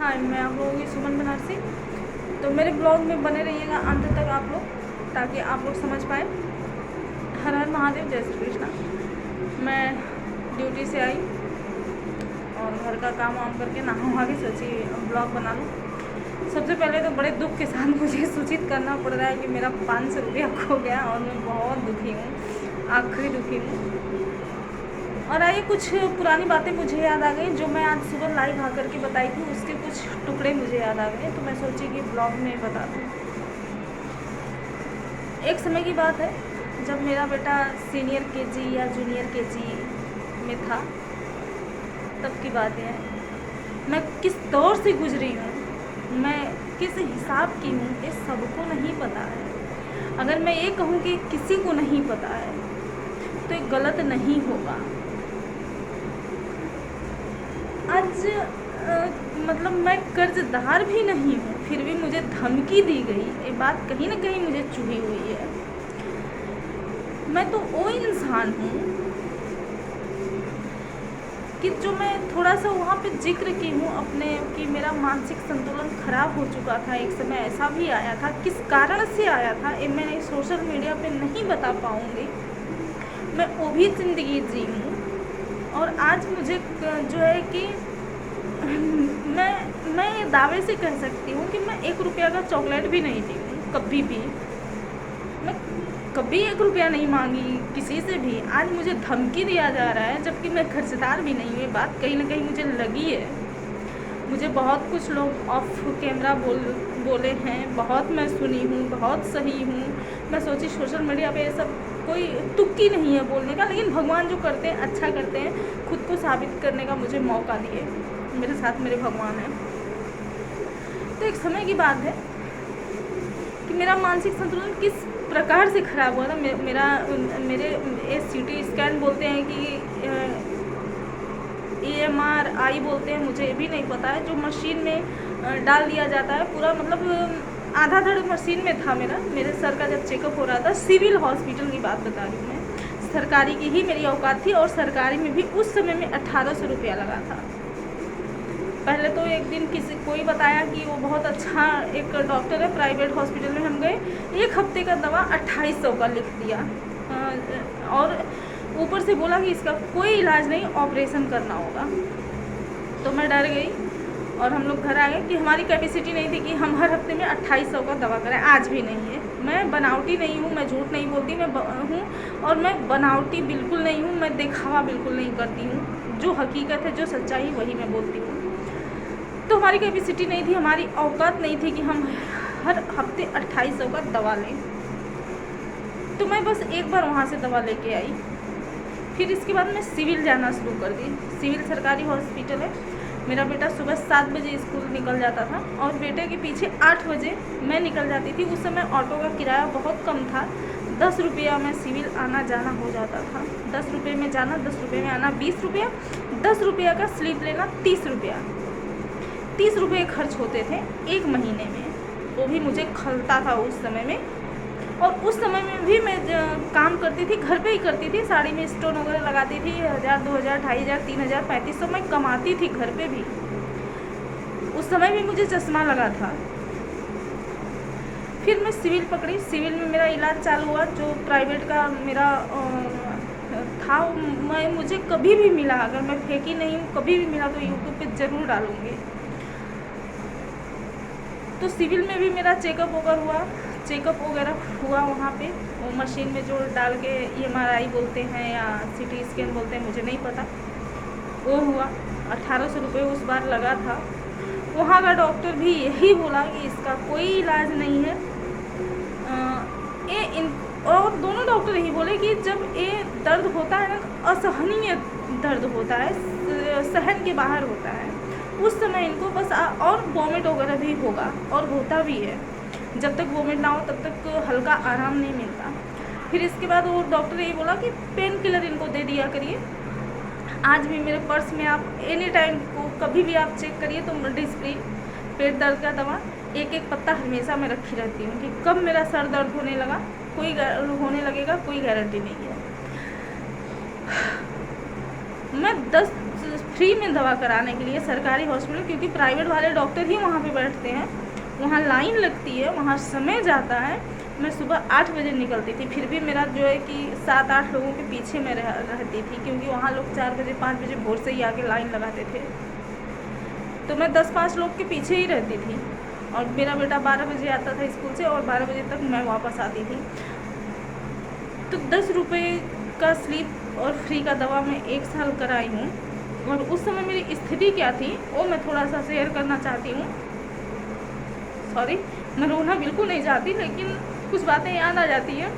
हाय, मैं आप लोगों की सुमन बनारसी। तो मेरे ब्लॉग में बने रहिएगा अंत तक आप लोग, ताकि आप लोग समझ पाए। हर हर महादेव, जय श्री कृष्णा। मैं ड्यूटी से आई और घर का काम वाम करके नहा वहा के सोची ब्लॉग बना लूँ। सबसे पहले तो बड़े दुख के साथ मुझे सूचित करना पड़ रहा है कि मेरा 500 रुपया खो गया और मैं बहुत दुखी हूँ, आखिरी दुखी हूँ। और आइए, कुछ पुरानी बातें मुझे याद आ गई जो मैं आज सुबह लाइव आकर के बताई थी, उसके कुछ टुकड़े मुझे याद आ गए, तो मैं सोची कि ब्लॉग में बता दूँ। एक समय की बात है जब मेरा बेटा सीनियर केजी या जूनियर केजी में था, तब की बातें हैं। मैं किस दौर से गुजरी हूँ, मैं किस हिसाब की हूँ, ये सबको नहीं पता है। अगर मैं ये कहूँ कि किसी को नहीं पता है तो ये गलत नहीं होगा। आज मतलब मैं कर्जदार भी नहीं हूँ, फिर भी मुझे धमकी दी गई। ये बात कहीं ना कहीं मुझे चुभी हुई है। मैं तो वो इंसान हूँ कि जो मैं थोड़ा सा वहाँ पे जिक्र की हूँ अपने कि मेरा मानसिक संतुलन खराब हो चुका था। एक समय ऐसा भी आया था, किस कारण से आया था ये मैं सोशल मीडिया पे नहीं बता पाऊँगी। मैं वो भी ज़िंदगी जी हूँ और आज मुझे जो है कि मैं दावे से कह सकती हूँ कि मैं 1 रुपया का चॉकलेट भी नहीं दी हूँ कभी भी। मैं कभी 1 रुपया नहीं मांगी किसी से भी। आज मुझे धमकी दिया जा रहा है, जबकि मैं खर्चदार भी नहीं हूँ। ये बात कहीं ना कहीं मुझे लगी है। मुझे बहुत कुछ लोग ऑफ कैमरा बोले हैं, बहुत मैं सुनी हूँ, बहुत सही हूँ। मैं सोची सोशल मीडिया पे ये सब कोई तुक्की नहीं है बोलने का, लेकिन भगवान जो करते हैं अच्छा करते हैं। खुद को साबित करने का मुझे मौका दिए, मेरे साथ मेरे भगवान हैं। तो एक समय की बात है कि मेरा मानसिक संतुलन किस प्रकार से ख़राब हुआ था। मेरे सीटी स्कैन बोलते हैं कि EMRI बोलते हैं, मुझे भी नहीं पता है, जो मशीन में डाल दिया जाता है पूरा, मतलब आधा धड़ मशीन में था मेरे सर का जब चेकअप हो रहा था। सिविल हॉस्पिटल की बात बता रही हूँ मैं। सरकारी की ही मेरी औकात थी और सरकारी में भी उस समय में 1800 रुपया लगा था। पहले तो एक दिन कोई बताया कि वो बहुत अच्छा एक डॉक्टर है, प्राइवेट हॉस्पिटल में हम गए। 1 हफ्ते का दवा 2800 का लिख दिया और ऊपर से बोला कि इसका कोई इलाज नहीं, ऑपरेशन करना होगा। तो मैं डर गई और हम लोग घर आ गए कि हमारी कैपेसिटी नहीं थी कि हम हर हफ्ते में 2800 का दवा करें। आज भी नहीं है। मैं बनावटी नहीं हूँ, मैं झूठ नहीं बोलती, मैं हूँ और मैं बनावटी बिल्कुल नहीं हूँ। मैं दिखावा बिल्कुल नहीं करती हूँ। जो हकीकत है, जो सच्चाई, वही मैं बोलती हूँ। तो हमारी कैपेसिटी नहीं थी, हमारी औकात नहीं थी कि हम हर हफ्ते 2800 का दवा लें। तो मैं बस एक बार वहाँ से दवा लेके आई। फिर इसके बाद मैं सिविल जाना शुरू कर दी। सिविल सरकारी हॉस्पिटल है। मेरा बेटा सुबह 7 बजे स्कूल निकल जाता था और बेटे के पीछे 8 बजे मैं निकल जाती थी। उस समय ऑटो का किराया बहुत कम था। 10 रुपया में सिविल आना जाना हो जाता था। 10 रुपये में जाना, 10 रुपये में आना, 20 रुपया। 10 रुपया का स्लिप लेना, 30 रुपया। 30 रुपये खर्च होते थे एक महीने में। वो भी मुझे खलता था उस समय में। और उस समय में भी मैं काम करती थी, घर पे ही करती थी। साड़ी में स्टोन वगैरह लगाती थी। 1000, 2000, 2500, 3000, 3500 मैं कमाती थी घर पे भी। उस समय भी मुझे चश्मा लगा था। फिर मैं सिविल पकड़ी। सिविल में मेरा इलाज चालू हुआ। जो प्राइवेट का मेरा था, मुझे कभी भी मिला, अगर मैं फेंकी नहीं हूँ, कभी भी मिला तो यूट्यूब पे ज़रूर डालूँगी। तो सिविल में भी मेरा चेकअप वगैरह हुआ वहाँ पे। वो मशीन में जो डाल के EMRI बोलते हैं या CT स्कैन बोलते हैं, मुझे नहीं पता, वो हुआ। 1800 रुपये उस बार लगा था। वहाँ का डॉक्टर भी यही बोला कि इसका कोई इलाज नहीं है। और दोनों डॉक्टर यही बोले कि जब ये दर्द होता है ना, असहनीय दर्द होता है, सहन के बाहर होता है, उस समय इनको बस और वॉमिट वगैरह भी होगा और होता भी है। जब तक वॉमिट ना हो तब तक हल्का आराम नहीं मिलता। फिर इसके बाद वो डॉक्टर यही बोला कि पेन किलर इनको दे दिया करिए। आज भी मेरे पर्स में आप एनी टाइम को कभी भी आप चेक करिए तो डिस्प्रिन, पेट दर्द का दवा, एक पत्ता हमेशा मैं रखी रहती हूँ कि कब मेरा सर दर्द होने लगेगा कोई गारंटी नहीं है। मैं 10 फ्री में दवा कराने के लिए सरकारी हॉस्पिटल, क्योंकि प्राइवेट वाले डॉक्टर ही वहाँ पे बैठते हैं, वहाँ लाइन लगती है, वहाँ समय जाता है। मैं सुबह 8 बजे निकलती थी, फिर भी मेरा जो है कि 7-8 लोगों के पीछे मैं रहती थी, क्योंकि वहाँ लोग 4 बजे 5 बजे भोर से ही आके लाइन लगाते थे, तो मैं 10-5 लोग के पीछे ही रहती थी। और मेरा बेटा 12 बजे आता था स्कूल से और 12 बजे तक मैं वापस आती थी। तो 10 रुपये का स्लीप और फ्री का दवा मैं 1 साल कराई हूँ। और उस समय मेरी स्थिति क्या थी वो मैं थोड़ा सा शेयर करना चाहती हूँ। सॉरी, मैं रोना बिल्कुल नहीं चाहती, लेकिन कुछ बातें याद आ जाती हैं।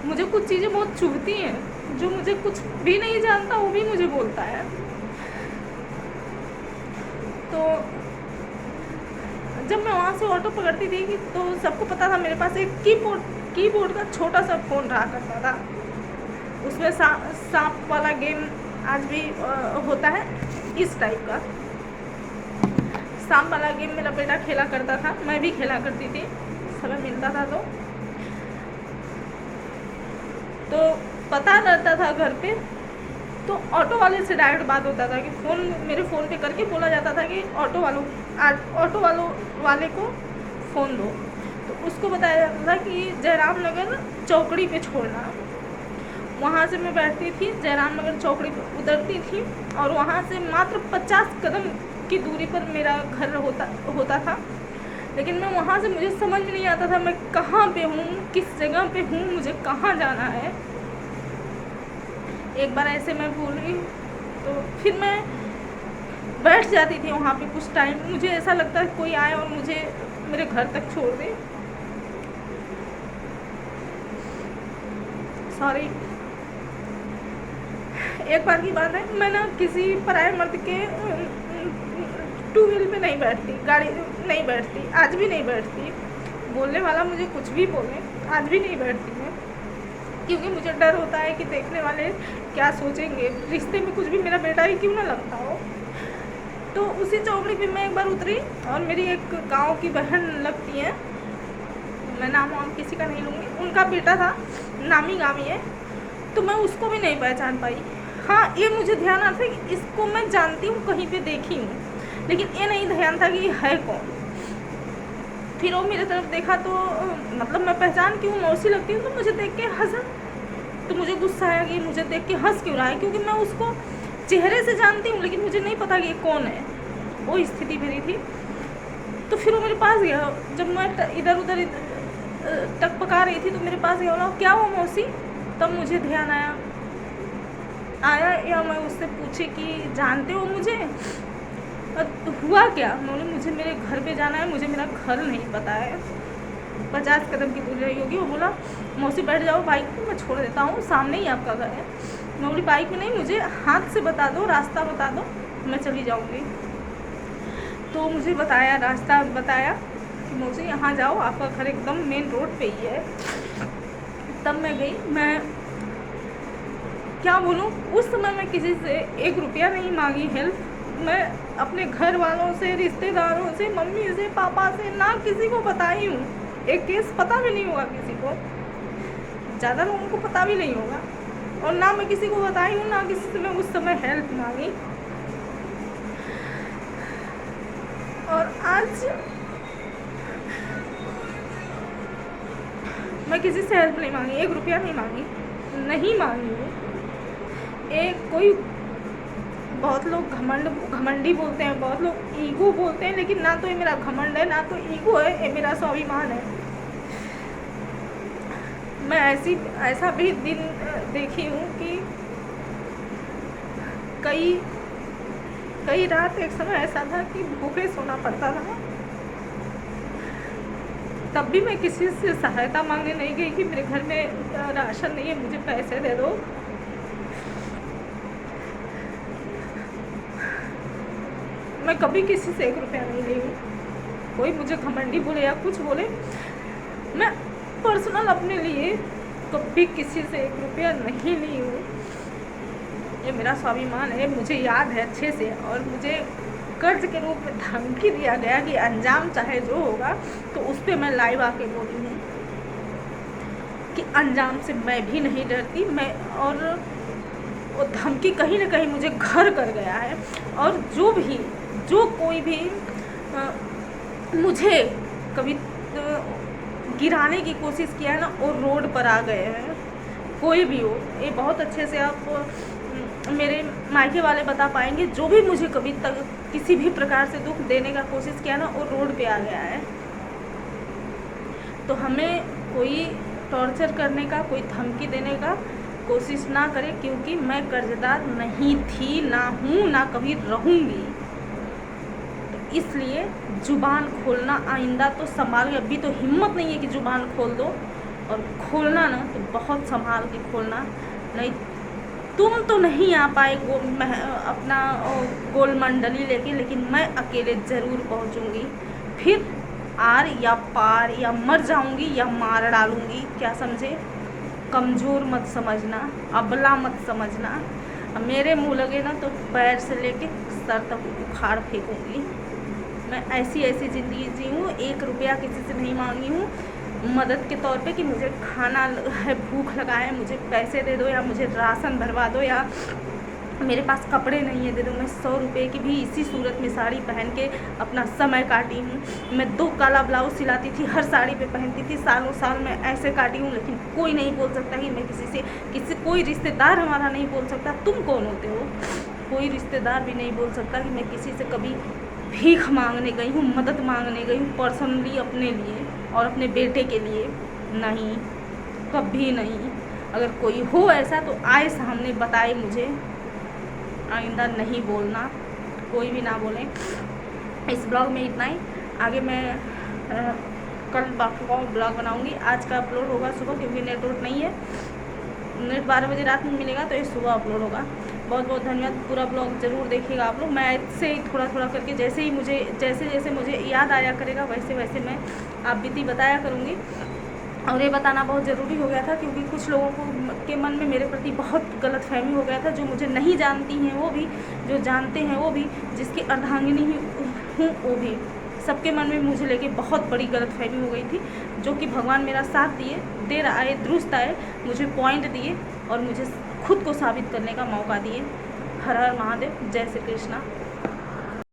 मुझे कुछ चीज़ें बहुत चुभती हैं, जो मुझे कुछ भी नहीं जानता वो भी मुझे बोलता है। तो जब मैं वहाँ से ऑटो पकड़ती थी तो सबको पता था मेरे पास एक कीबोर्ड का छोटा सा फ़ोन रहा करता था। उसमें सांप वाला गेम आज भी होता है, इस टाइप का सांप वाला गेम मेरा बेटा खेला करता था, मैं भी खेला करती थी, समय मिलता था तो पता रहता था घर पे। तो ऑटो वाले से डायरेक्ट बात होता था कि मेरे फ़ोन पे करके बोला जाता था कि ऑटो वाले को फ़ोन दो। तो उसको बताया जाता था कि जयराम नगर चौकड़ी पे छोड़ना। वहाँ से मैं बैठती थी, जयराम नगर चौकड़ी पे उतरती थी और वहाँ से मात्र 50 कदम की दूरी पर मेरा घर होता था। लेकिन मैं वहाँ से मुझे समझ में नहीं आता था मैं कहाँ पे हूँ, किस जगह पे हूँ, मुझे कहाँ जाना है। एक बार ऐसे मैं भूल गई तो फिर मैं बैठ जाती थी वहाँ पे कुछ टाइम। मुझे ऐसा लगता है कोई आए और मुझे मेरे घर तक छोड़ दे। सॉरी, एक बार की बात है, मैं ना किसी पराये मर्द के 2 व्हील पे नहीं बैठती, गाड़ी नहीं बैठती, आज भी नहीं बैठती। बोलने वाला मुझे कुछ भी बोले, आज भी नहीं बैठती मैं, क्योंकि मुझे डर होता है कि देखने वाले क्या सोचेंगे, रिश्ते में कुछ भी मेरा बेटा ही क्यों ना लगता हो। तो उसी चौकड़ी पे मैं एक बार उतरी और मेरी एक गांव की बहन लगती है, मैं नाम वाम किसी का नहीं लूँगी, उनका बेटा था, नामी गामी है, तो मैं उसको भी नहीं पहचान पाई। हाँ, ये मुझे ध्यान आता है कि इसको मैं जानती हूँ, कहीं पे देखी हूँ, लेकिन ये नहीं ध्यान था कि ये है कौन। फिर वो मेरे तरफ देखा तो मतलब मैं पहचान क्यों, मौसी लगती हूँ, तो मुझे देख के हंसा। तो मुझे गुस्सा आया कि मुझे देख के हंस क्यों रहा है, क्योंकि मैं उसको चेहरे से जानती हूँ लेकिन मुझे नहीं पता कि ये कौन है। वो स्थिति मेरी थी। तो फिर वो मेरे पास गया, जब मैं इधर उधर टकपका रही थी तो मेरे पास गया, बोला क्या हुआ मौसी। तब मुझे ध्यान आया या मैं उससे पूछे कि जानते हो मुझे, हुआ क्या। उन्होंने मुझे मेरे घर पे जाना है, मुझे मेरा घर नहीं पता है, 50 कदम की दूरी रही होगी। वो बोला मौसी बैठ जाओ बाइक पे, मैं छोड़ देता हूँ, सामने ही आपका घर है। मैं बोली बाइक में नहीं, मुझे हाथ से बता दो, रास्ता बता दो, मैं चली जाऊँगी। तो मुझे बताया, रास्ता बताया कि मौसी यहाँ जाओ, आपका घर एकदम मेन रोड पे ही है। तब मैं गई। मैं क्या बोलूँ, उस समय मैं किसी से 1 रुपया नहीं मांगी हेल्प। मैं अपने घर वालों से, रिश्तेदारों से, मम्मी से, पापा से ना किसी को बताई हूँ। एक केस पता भी नहीं होगा किसी को, ज़्यादा लोगों को पता भी नहीं होगा, और ना मैं किसी को बताई हूँ, ना किसी से मैं उस समय हेल्प मांगी। और आज मैं किसी से हेल्प नहीं मांगी, 1 रुपया नहीं मांगी हूँ। कोई बहुत लोग घमंडी बोलते हैं, बहुत लोग ईगो बोलते हैं, लेकिन ना तो ये मेरा घमंड है, ना तो ईगो है, ये मेरा स्वाभिमान है। मैं ऐसा भी दिन देखी हूँ कि कई रात एक समय ऐसा था कि भूखे सोना पड़ता था। तब भी मैं किसी से सहायता मांगने नहीं गई कि मेरे घर में राशन नहीं है, मुझे पैसे दे दो। मैं कभी किसी से 1 रुपया नहीं ली हूँ। कोई मुझे घमंडी बोले या कुछ बोले, मैं पर्सनल अपने लिए कभी किसी से 1 रुपया नहीं ली हूँ। ये मेरा स्वाभिमान है, मुझे याद है अच्छे से। और मुझे कर्ज के रूप में धमकी दिया गया कि अंजाम चाहे जो होगा, तो उस पर मैं लाइव आके बोली हूँ कि अंजाम से मैं भी नहीं डरती। और वो धमकी कहीं ना कहीं मुझे घर कर गया है। और जो कोई भी मुझे कभी गिराने की कोशिश किया है ना, वो रोड पर आ गए हैं। कोई भी हो, ये बहुत अच्छे से आप मेरे मायके वाले बता पाएंगे, जो भी मुझे कभी तक किसी भी प्रकार से दुख देने का कोशिश किया ना, वो रोड पे आ गया है। तो हमें कोई टॉर्चर करने का, कोई धमकी देने का कोशिश ना करे, क्योंकि मैं कर्जदार नहीं थी, ना हूँ, ना कभी रहूँगी। तो इसलिए ज़ुबान खोलना आइंदा तो संभाल के, अभी तो हिम्मत नहीं है कि ज़ुबान खोल दो, और खोलना ना तो बहुत संभाल के खोलना, नहीं तुम तो नहीं आ पाए अपना गोल मंडली लेके, लेकिन मैं अकेले ज़रूर पहुंचूंगी। फिर आर या पार, या मर जाऊंगी या मार डालूंगी, क्या समझे? कमज़ोर मत समझना, अबला मत समझना। मेरे मुँह लगे ना तो पैर से लेके सर तक उखाड़ फेंकूंगी। मैं ऐसी ज़िंदगी जी हूँ, 1 रुपया किसी से नहीं मांगी हूँ मदद के तौर पे कि मुझे खाना है, भूख लगा है, मुझे पैसे दे दो, या मुझे राशन भरवा दो, या मेरे पास कपड़े नहीं है दे दो। मैं 100 रुपये की भी इसी सूरत में साड़ी पहन के अपना समय काटी हूँ। मैं 2 काला ब्लाउज सिलाती थी, हर साड़ी पे पहनती थी, सालों साल मैं ऐसे काटी हूँ। लेकिन कोई नहीं बोल सकता कि मैं कोई रिश्तेदार हमारा नहीं बोल सकता तुम कौन होते हो। कोई रिश्तेदार भी नहीं बोल सकता कि मैं किसी से कभी भीख मांगने गई हूँ, मदद मांगने गई हूँ पर्सनली अपने लिए और अपने बेटे के लिए। नहीं, कभी नहीं। अगर कोई हो ऐसा तो आए सामने बताए मुझे, आइंदा नहीं बोलना, कोई भी ना बोले। इस ब्लॉग में इतना ही। आगे मैं कल बाकी का ब्लॉग बनाऊंगी। आज का अपलोड होगा सुबह, क्योंकि नेटवर्क नहीं है। नेट 12 बजे रात में मिलेगा, तो ये सुबह अपलोड होगा। बहुत बहुत धन्यवाद। पूरा ब्लॉग ज़रूर देखिएगा आप लोग। मैं ऐसे ही थोड़ा थोड़ा करके जैसे मुझे याद आया करेगा, वैसे मैं आप बीती बताया करूँगी। और ये बताना बहुत ज़रूरी हो गया था, क्योंकि कुछ लोगों के मन में मेरे प्रति बहुत गलतफहमी हो गया था, जो मुझे नहीं जानती हैं वो भी, जो जानते हैं वो भी, जिसकी अर्धांगिनी हूँ वो भी। सबके मन में मुझे लेके बहुत बड़ी गलतफहमी हो गई थी, जो कि भगवान मेरा साथ दे रहा है, दुरुस्त आए, मुझे पॉइंट दिए और मुझे खुद को साबित करने का मौका दिए। हर हर महादेव, जय श्री कृष्णा।